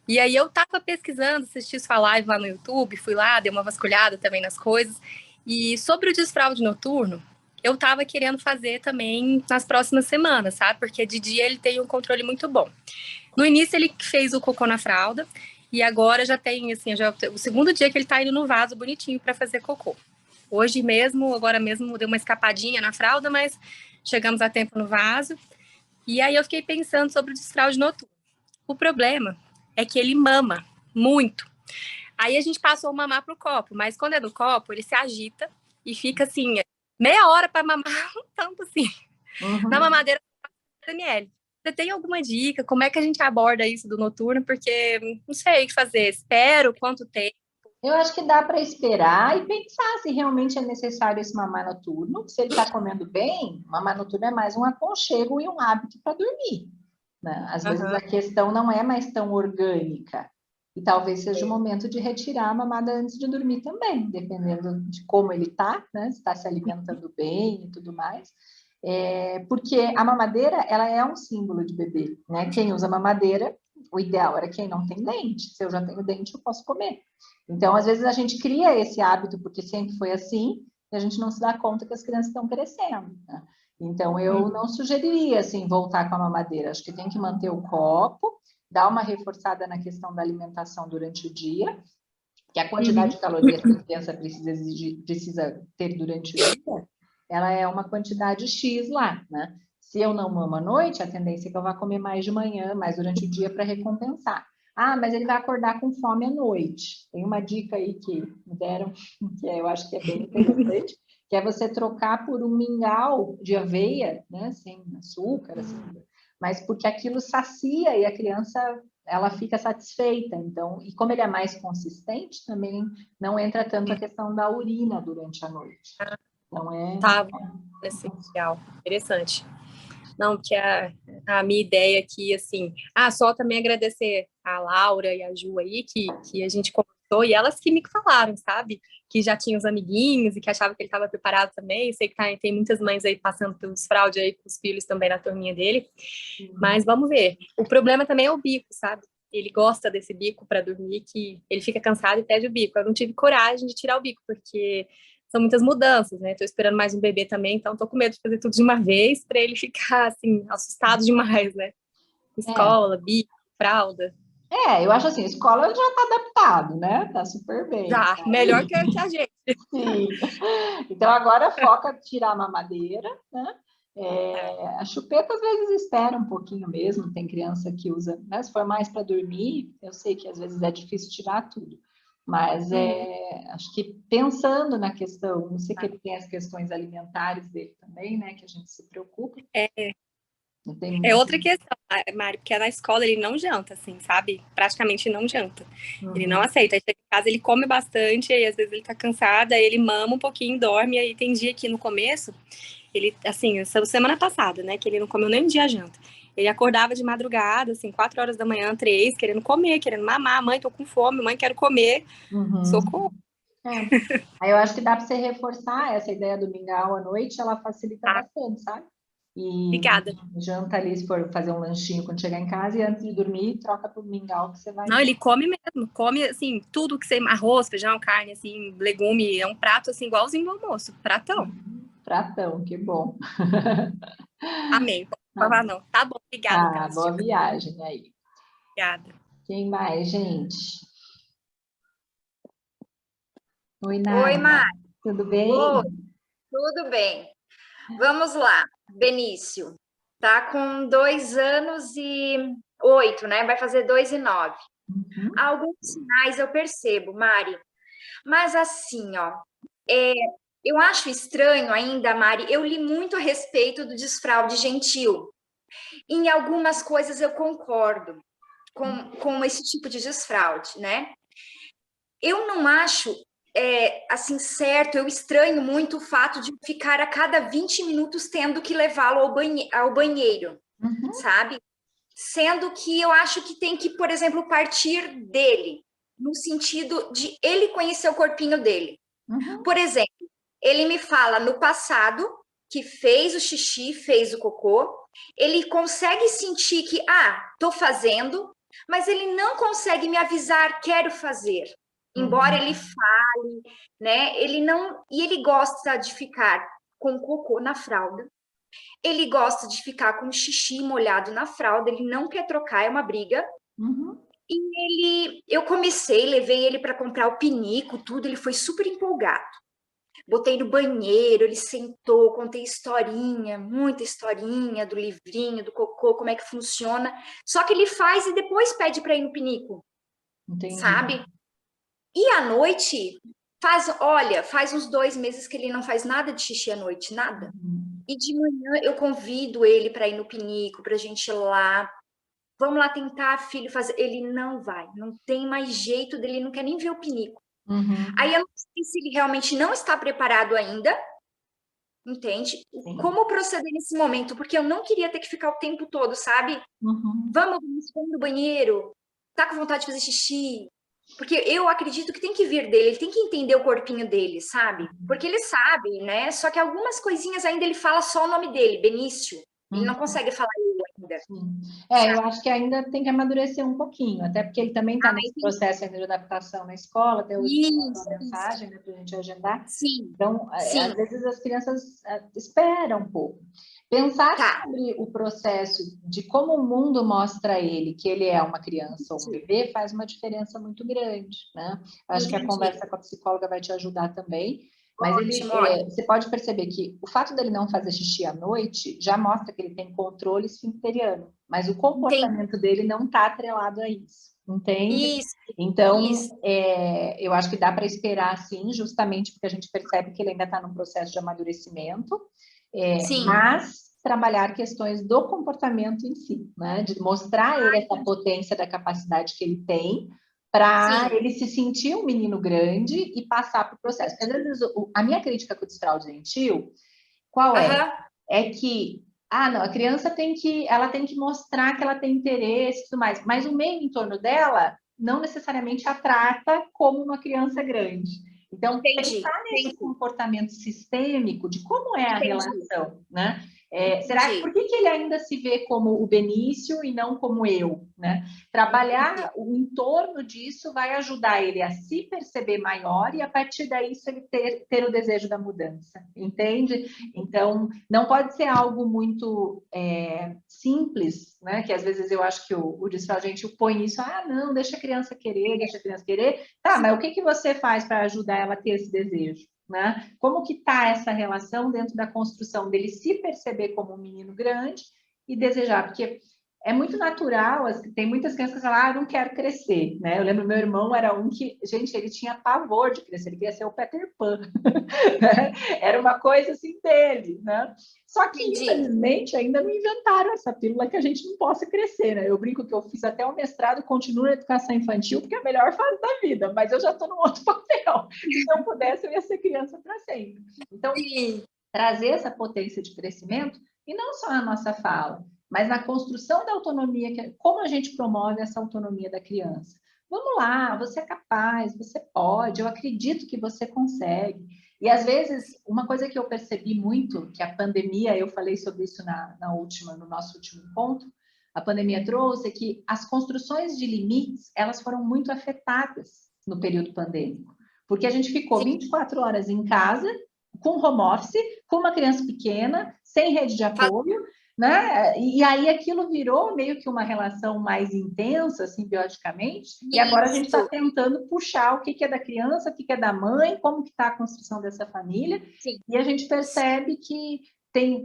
E aí eu tava pesquisando, assisti sua live lá no YouTube, fui lá, dei uma vasculhada também nas coisas. E sobre o desfraude noturno, eu tava querendo fazer também nas próximas semanas, sabe? Porque de dia ele tem um controle muito bom. No início ele fez o cocô na fralda e agora já tem, assim, já o segundo dia que ele tá indo no vaso bonitinho para fazer cocô. Hoje mesmo, agora mesmo, deu uma escapadinha na fralda, mas chegamos a tempo no vaso. E aí eu fiquei pensando sobre o desfraude noturno. O problema é que ele mama muito. Aí a gente passou a mamar pro copo, mas quando é do copo, ele se agita e fica assim, meia hora para mamar, um tanto assim, na mamadeira ml. Você tem alguma dica? Como é que a gente aborda isso do noturno? Porque não sei o que fazer. Espero quanto tempo. Eu acho que dá para esperar e pensar se realmente é necessário esse mamar noturno. Se ele está comendo bem, mamar noturno é mais um aconchego e um hábito para dormir, né? Às vezes a questão não é mais tão orgânica. E talvez seja o momento de retirar a mamada antes de dormir também, dependendo de como ele está, né? Se está se alimentando bem e tudo mais. Porque a mamadeira, ela é um símbolo de bebê, né? Quem usa mamadeira, o ideal era quem não tem dente. Se eu já tenho dente, eu posso comer. Então, às vezes a gente cria esse hábito porque sempre foi assim e a gente não se dá conta que as crianças estão crescendo, né? Então, eu não sugeriria, assim, voltar com a mamadeira. Acho que tem que manter o copo, dar uma reforçada na questão da alimentação durante o dia, que a quantidade de calorias que a criança precisa ter durante o dia, ela é uma quantidade X lá, né? Se eu não mamo à noite, a tendência é que eu vá comer mais de manhã, mais durante o dia para recompensar. Ah, mas ele vai acordar com fome à noite. Tem uma dica aí que me deram, que eu acho que é bem interessante, que é você trocar por um mingau de aveia, né, sem açúcar, assim, mas porque aquilo sacia e a criança ela fica satisfeita. Então, e como ele é mais consistente, também não entra tanto a questão da urina durante a noite. Então Tá, essencial. Interessante. Não, porque a minha ideia aqui, assim... Ah, só também agradecer a Laura e a Ju aí, que a gente conversou, e elas que me falaram, sabe? Que já tinha os amiguinhos e que achavam que ele estava preparado também. Sei que tem muitas mães aí passando pelos fraude aí com os filhos também na turminha dele. Mas vamos ver. O problema também é o bico, sabe? Ele gosta desse bico para dormir, que ele fica cansado e pede o bico. Eu não tive coragem de tirar o bico, porque são muitas mudanças, né? Tô esperando mais um bebê também, então tô com medo de fazer tudo de uma vez para ele ficar assim assustado demais, né? Escola, bico, fralda. Eu acho assim, a escola já está adaptado, né? Tá super bem. Já, melhor que a gente. Sim. Então agora foca tirar a mamadeira, né? A chupeta às vezes espera um pouquinho mesmo, tem criança que usa, né? Se for mais para dormir, eu sei que às vezes é difícil tirar tudo, mas acho que pensando na questão, não sei que ele tem as questões alimentares dele também, né? Que a gente se preocupa. É outra questão, Mari, porque na escola ele não janta, assim, sabe? Praticamente não janta. Ele não aceita. Aí chega em casa, ele come bastante, aí às vezes ele tá cansado, aí ele mama um pouquinho, dorme, aí tem dia que no começo, ele, assim, essa semana passada, né, que ele não comeu nem um dia a janta. Ele acordava de madrugada, assim, 4 horas da manhã, 3, querendo comer, querendo mamar. Mãe, tô com fome, mãe, quero comer. Socorro. Aí eu acho que dá para você reforçar essa ideia do mingau à noite, ela facilita bastante, sabe? E Obrigada. janta ali, se for fazer um lanchinho quando chegar em casa, e antes de dormir, troca por mingau que você vai... Não, ele come mesmo, come, assim, tudo que você... Arroz, feijão, carne, assim, legume, é um prato, assim, igualzinho do almoço, pratão. Pratão, que bom. Amém, não falar não. Tá bom, obrigada pelas boa dicas. viagem aí. Obrigada. Quem mais, gente? Oi, Oi, Nara. Mari. Tudo bem? Oi, tudo bem. Vamos lá, Benício. Tá com 2 anos e 8, né? Vai fazer 2 e 9. Alguns sinais eu percebo, Mari. Mas assim, ó, eu acho estranho ainda, Mari. Eu li muito a respeito do desfraude gentil. Em algumas coisas eu concordo com esse tipo de desfraude, né? Eu não acho assim, certo, eu estranho muito o fato de ficar a cada 20 minutos tendo que levá-lo ao banheiro, sabe? Sendo que eu acho que tem que, por exemplo, partir dele, no sentido de ele conhecer o corpinho dele. Por exemplo, ele me fala no passado que fez o xixi, fez o cocô, ele consegue sentir que, tô fazendo, mas ele não consegue me avisar, quero fazer. Embora ele fale, né? Ele não... E ele gosta de ficar com cocô na fralda. Ele gosta de ficar com xixi molhado na fralda. Ele não quer trocar, é uma briga. E eu levei ele para comprar o pinico, tudo. Ele foi super empolgado. Botei no banheiro, ele sentou, contei historinha, muita historinha do livrinho, do cocô, como é que funciona. Só que ele faz e depois pede para ir no pinico. Entendi. Sabe? E à noite, faz uns 2 meses que ele não faz nada de xixi à noite, nada. E de manhã eu convido ele para ir no pinico, para a gente ir lá. Vamos lá tentar, filho, fazer. Ele não vai, não tem mais jeito dele, não quer nem ver o pinico. Aí eu não sei se ele realmente não está preparado ainda, entende? Como proceder nesse momento? Porque eu não queria ter que ficar o tempo todo, sabe? Vamos no banheiro, tá com vontade de fazer xixi? Porque eu acredito que tem que vir dele, ele tem que entender o corpinho dele, sabe? Porque ele sabe, né? Só que algumas coisinhas ainda ele fala só o nome dele, Benício. Ele não consegue falar eu ainda. Eu acho que ainda tem que amadurecer um pouquinho, até porque ele também está nesse processo ainda de adaptação na escola, até hoje uma mensagem, né, para a gente agendar. Então, às vezes as crianças esperam um pouco. Pensar sobre o processo de como o mundo mostra a ele que ele é uma criança ou um bebê faz uma diferença muito grande, né? Acho que a conversa com a psicóloga vai te ajudar também. Mas você pode perceber que o fato dele não fazer xixi à noite já mostra que ele tem controle esfincteriano, mas o comportamento dele não está atrelado a isso, entende? Então, eu acho que dá para esperar, sim, justamente porque a gente percebe que ele ainda está num processo de amadurecimento, mas trabalhar questões do comportamento em si, né? De mostrar a ele essa potência da capacidade que ele tem, para ele se sentir um menino grande e passar para o processo. Às vezes, a minha crítica com o desfraude gentil, qual é? É que, não, a criança ela tem que mostrar que ela tem interesse e tudo mais, mas o meio em torno dela não necessariamente a trata como uma criança grande. Então, pensar nesse comportamento sistêmico de como é a relação, né? Por que ele ainda se vê como o Benício e não como eu, né? Trabalhar o entorno disso vai ajudar ele a se perceber maior e a partir daí ele ter o desejo da mudança, entende? Então, não pode ser algo muito simples, né? Que às vezes eu acho que o desfraude gentil põe isso, não, deixa a criança querer, Tá, mas o que você faz para ajudar ela a ter esse desejo? Né? Como que está essa relação dentro da construção dele se perceber como um menino grande e desejar? Porque é muito natural, tem muitas crianças que falam, eu não quero crescer, né? Eu lembro, meu irmão era um que, gente, ele tinha pavor de crescer, ele queria ser o Peter Pan, né? Era uma coisa assim dele, né? Só que, infelizmente, ainda não inventaram essa pílula que a gente não possa crescer, né? Eu brinco que eu fiz até o mestrado, continuo na educação infantil, porque é a melhor fase da vida, mas eu já estou num outro papel. Se eu pudesse, eu ia ser criança para sempre. Então, trazer essa potência de crescimento, e não só na nossa fala, mas na construção da autonomia, como a gente promove essa autonomia da criança. Vamos lá, você é capaz, você pode, eu acredito que você consegue. E, às vezes, uma coisa que eu percebi muito, que a pandemia, eu falei sobre isso no nosso último ponto, a pandemia trouxe que as construções de limites, elas foram muito afetadas no período pandêmico. Porque a gente ficou 24 horas em casa, com home office, com uma criança pequena, sem rede de apoio, né? E aí aquilo virou meio que uma relação mais intensa, simbióticamente, e agora a gente está tentando puxar o que é da criança, o que é da mãe, como que está a construção dessa família, e a gente percebe que tem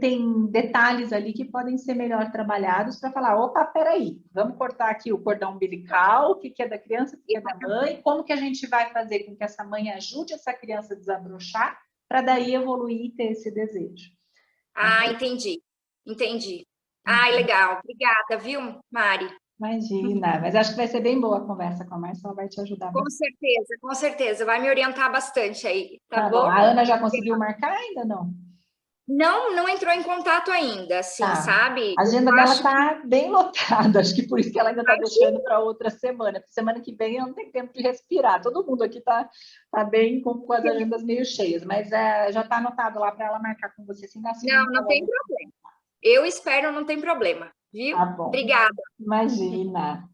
detalhes ali que podem ser melhor trabalhados para falar, opa, peraí, vamos cortar aqui o cordão umbilical, o que é da criança, o que é da mãe, como que a gente vai fazer com que essa mãe ajude essa criança a desabrochar, para daí evoluir e ter esse desejo. Entendi. Legal. Obrigada, viu, Mari? Imagina, mas acho que vai ser bem boa a conversa com a Márcia, ela vai te ajudar Com bastante. certeza, com certeza. Vai me orientar bastante aí, tá Tá bom. bom? A Ana já conseguiu marcar ainda não? Não, não entrou em contato ainda, assim, Tá. sabe? A agenda Eu dela acho que tá bem lotada, acho que por isso que ela ainda tá deixando para outra semana, porque semana que vem ela não tem tempo de respirar. Todo mundo aqui tá bem com as agendas meio cheias, mas já tá anotado lá para ela marcar com você, assim, na não, segunda. não tem problema. Eu espero, não tem problema, viu? Tá bom. Obrigada. Imagina.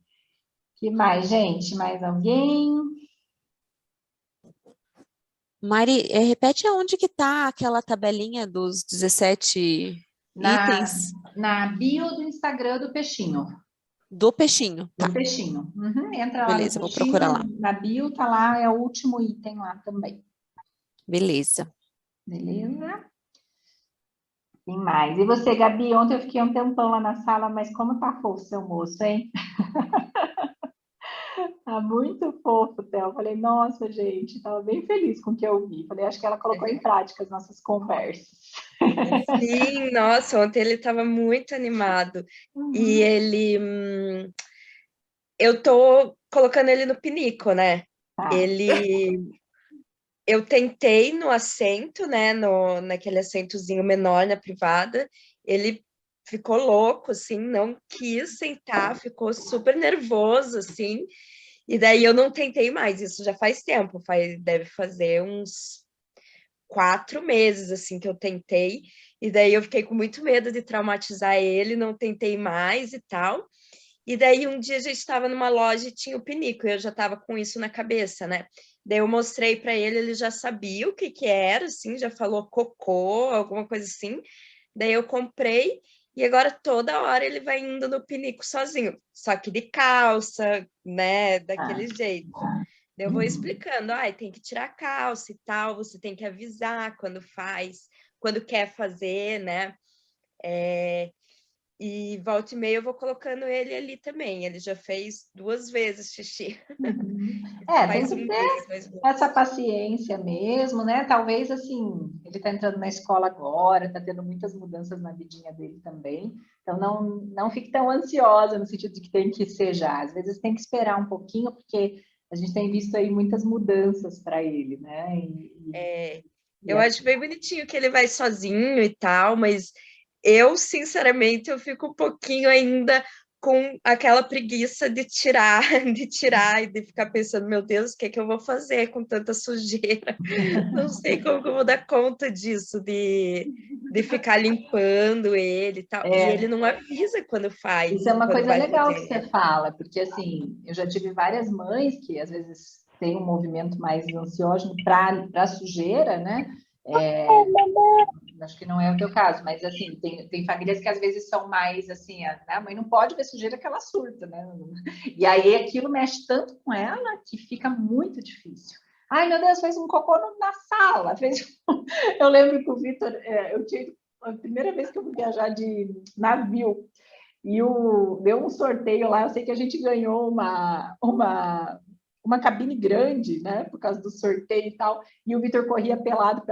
Que mais, gente? Mais alguém? Mari, repete aonde que tá aquela tabelinha dos 17 Na, itens na bio do Instagram do Peixinho. do peixinho. Tá, Do Peixinho. Uhum, entra lá no beleza, vou procurar lá. Peixinho, na bio tá lá, é o último item lá também. Beleza. Beleza? Tem mais. E você, Gabi? Ontem eu fiquei um tempão lá na sala, mas como tá fofo seu moço, hein? Tá muito fofo, Theo. Falei, nossa, gente, tava bem feliz com o que eu vi. Falei, acho que ela colocou em prática as nossas conversas. Sim, nossa, ontem ele estava muito animado. E ele. Eu tô colocando ele no pinico, né? Tá. Ele. Eu tentei no assento, né? Naquele assentozinho menor na privada. Ele ficou louco, assim, não quis sentar, ficou super nervoso, assim. E daí eu não tentei mais. Isso já faz tempo, deve fazer uns 4 meses, assim, que eu tentei, e daí eu fiquei com muito medo de traumatizar ele, não tentei mais e tal. E daí um dia a gente estava numa loja e tinha o pinico, e eu já estava com isso na cabeça, né? Daí eu mostrei para ele, ele já sabia o que que era, assim, já falou cocô, alguma coisa assim. Daí eu comprei, e agora toda hora ele vai indo no pinico sozinho, só que de calça, né, daquele jeito. Eu vou explicando, tem que tirar a calça e tal, você tem que avisar quando faz, quando quer fazer, né? E volta e meia eu vou colocando ele ali também. Ele já fez 2 vezes xixi. Tem Faz que um ter mês, mais ou menos. essa paciência mesmo, né? Talvez, assim, ele está entrando na escola agora, está tendo muitas mudanças na vidinha dele também. Então, não fique tão ansiosa no sentido de que tem que ser já. Às vezes tem que esperar um pouquinho, porque a gente tem visto aí muitas mudanças para ele, né? Eu acho bem bonitinho que ele vai sozinho e tal, mas eu, sinceramente, eu fico um pouquinho ainda com aquela preguiça de tirar, de tirar e de ficar pensando, meu Deus, o que é que eu vou fazer com tanta sujeira? Não sei como que eu vou dar conta disso, de ficar limpando ele e tal. E ele não avisa quando faz, Isso é uma quando coisa vai legal que fazer, você né? fala, porque assim, eu já tive várias mães que às vezes têm um movimento mais ansiógeno para sujeira, né? Acho que não é o teu caso, mas assim, tem famílias que às vezes são mais assim, a mãe não pode ver sujeira que ela surta, né? E aí aquilo mexe tanto com ela que fica muito difícil. Ai, meu Deus, fez um cocô na sala. Eu lembro que o Vitor, eu tinha a primeira vez que eu fui viajar de navio, e deu um sorteio lá, eu sei que a gente ganhou uma cabine grande, né, por causa do sorteio e tal, e o Vitor corria pelado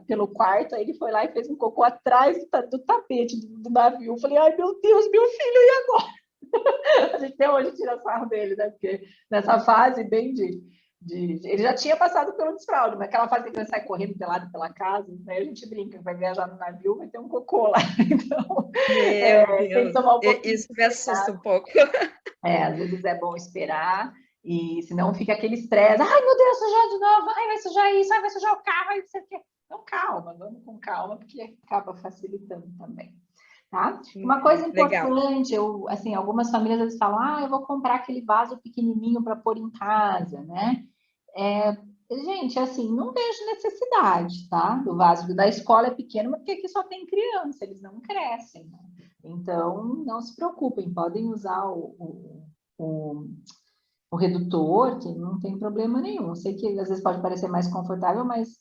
pelo quarto, aí ele foi lá e fez um cocô atrás do tapete do navio. Eu falei, ai meu Deus, meu filho, e agora? A gente até hoje tira sarro dele, né, porque nessa fase bem ele já tinha passado pelo desfraude, mas aquela fase que ele sai correndo pelado pela casa, né, a gente brinca, vai viajar no navio, vai ter um cocô lá, então Meu tem que Deus, tomar um pouquinho isso de me assusta um pouco. às vezes é bom esperar, e senão fica aquele estresse. Ai, meu Deus, sujou de novo. Ai, vai sujar isso. Ai, vai sujar o carro. Ai, não sei o quê. Então, calma, vamos com calma, porque acaba facilitando também. Tá? Uma coisa Legal. importante, assim, algumas famílias às vezes falam, eu vou comprar aquele vaso pequenininho para pôr em casa, né? Gente, assim, não vejo necessidade, tá? Do vaso da escola é pequeno, mas porque aqui só tem criança, eles não crescem, né? Então, não se preocupem, podem usar o, o redutor, que não tem problema nenhum. Eu sei que às vezes pode parecer mais confortável, mas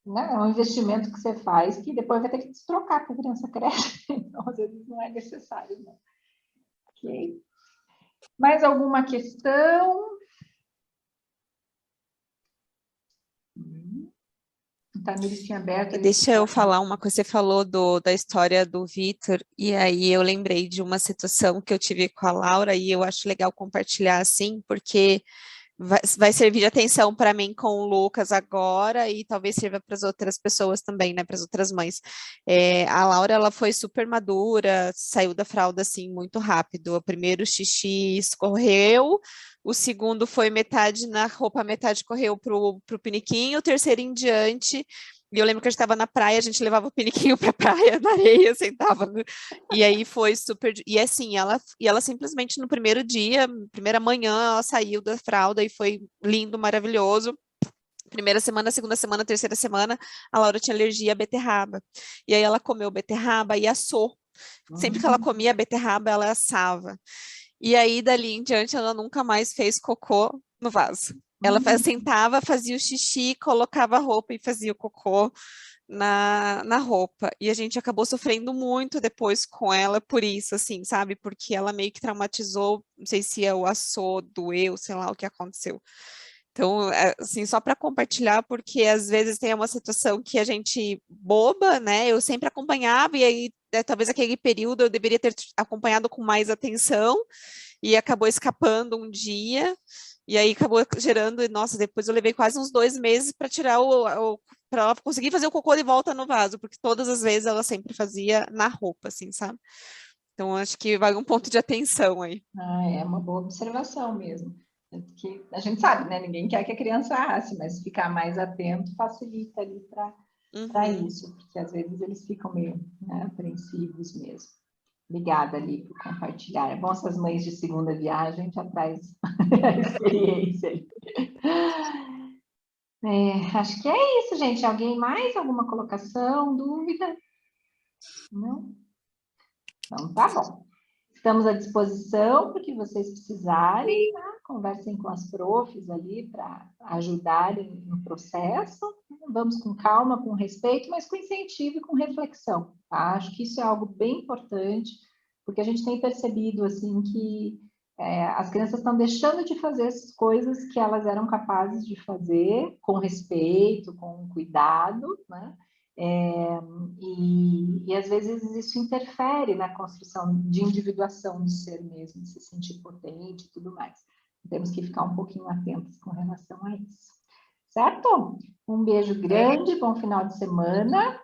né, é um investimento que você faz que depois vai ter que destrocar, porque a criança cresce. Então, às vezes não é necessário, não. Ok? Mais alguma questão? tá no listinho aberto. Deixa eu falar uma coisa, você falou da história do Vitor, e aí eu lembrei de uma situação que eu tive com a Laura, e eu acho legal compartilhar assim, porque vai servir de atenção para mim com o Lucas agora, e talvez sirva para as outras pessoas também, né, para as outras mães. A Laura, ela foi super madura, saiu da fralda assim muito rápido, o primeiro xixi escorreu, o segundo foi metade na roupa, metade correu pro piniquinho, o terceiro em diante. E eu lembro que a gente estava na praia, a gente levava o piniquinho para a praia, na areia, sentava. E aí foi super. E assim, ela simplesmente no primeiro dia, primeira manhã, ela saiu da fralda e foi lindo, maravilhoso. Primeira semana, segunda semana, terceira semana, a Laura tinha alergia à beterraba. E aí ela comeu beterraba e assou. Sempre que ela comia beterraba, ela assava. E aí, dali em diante, ela nunca mais fez cocô no vaso. Ela sentava, fazia o xixi, colocava a roupa e fazia o cocô na roupa. E a gente acabou sofrendo muito depois com ela por isso, assim, sabe? Porque ela meio que traumatizou, não sei se é o assou, doeu, sei lá o que aconteceu. Então, assim, só para compartilhar, porque às vezes tem uma situação que a gente boba, né? Eu sempre acompanhava, e aí talvez aquele período eu deveria ter acompanhado com mais atenção, e acabou escapando um dia, e aí acabou gerando, e nossa, depois eu levei quase uns 2 meses para tirar para ela conseguir fazer o cocô de volta no vaso, porque todas as vezes ela sempre fazia na roupa, assim, sabe? Então, acho que vai um ponto de atenção aí. É uma boa observação mesmo. Que a gente sabe, né? Ninguém quer que a criança asse, mas ficar mais atento facilita ali para isso, porque às vezes eles ficam meio, né, apreensivos mesmo. Obrigada, Ali, por compartilhar. É bom essas mães de segunda viagem já traz a experiência aí. Acho que é isso, gente. Alguém mais? Alguma colocação, dúvida? Não? Então, tá bom. Estamos à disposição para que vocês precisarem, né? Conversem com as profs ali para ajudarem no processo. Vamos com calma, com respeito, mas com incentivo e com reflexão, tá? Acho que isso é algo bem importante, porque a gente tem percebido, assim, que as crianças estão deixando de fazer essas coisas que elas eram capazes de fazer com respeito, com cuidado, né? E às vezes isso interfere na construção de individuação do ser mesmo, de se sentir potente e tudo mais. Temos que ficar um pouquinho atentos com relação a isso. Certo? Um beijo grande, bom final de semana.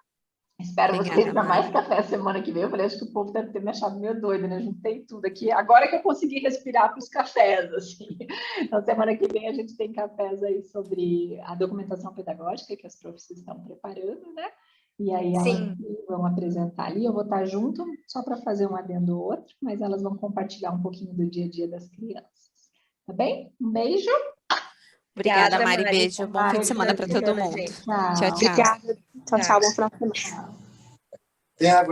Espero vocês para mais café semana que vem. Eu falei, acho que o povo deve ter me achado meio doida, né? Juntei tudo aqui. Agora que eu consegui respirar para os cafés, assim. Então, semana que vem a gente tem cafés aí sobre a documentação pedagógica que as professores estão preparando, né? E aí elas vão apresentar ali. Eu vou estar junto só para fazer um adendo ou outro, mas elas vão compartilhar um pouquinho do dia a dia das crianças. Tá bem? Um beijo. Obrigada, Mari. Beijo. Bom fim de semana para todo mundo. Tchau. Tchau, tchau. Obrigada. Tchau, tchau. Bom final de semana. Tem água.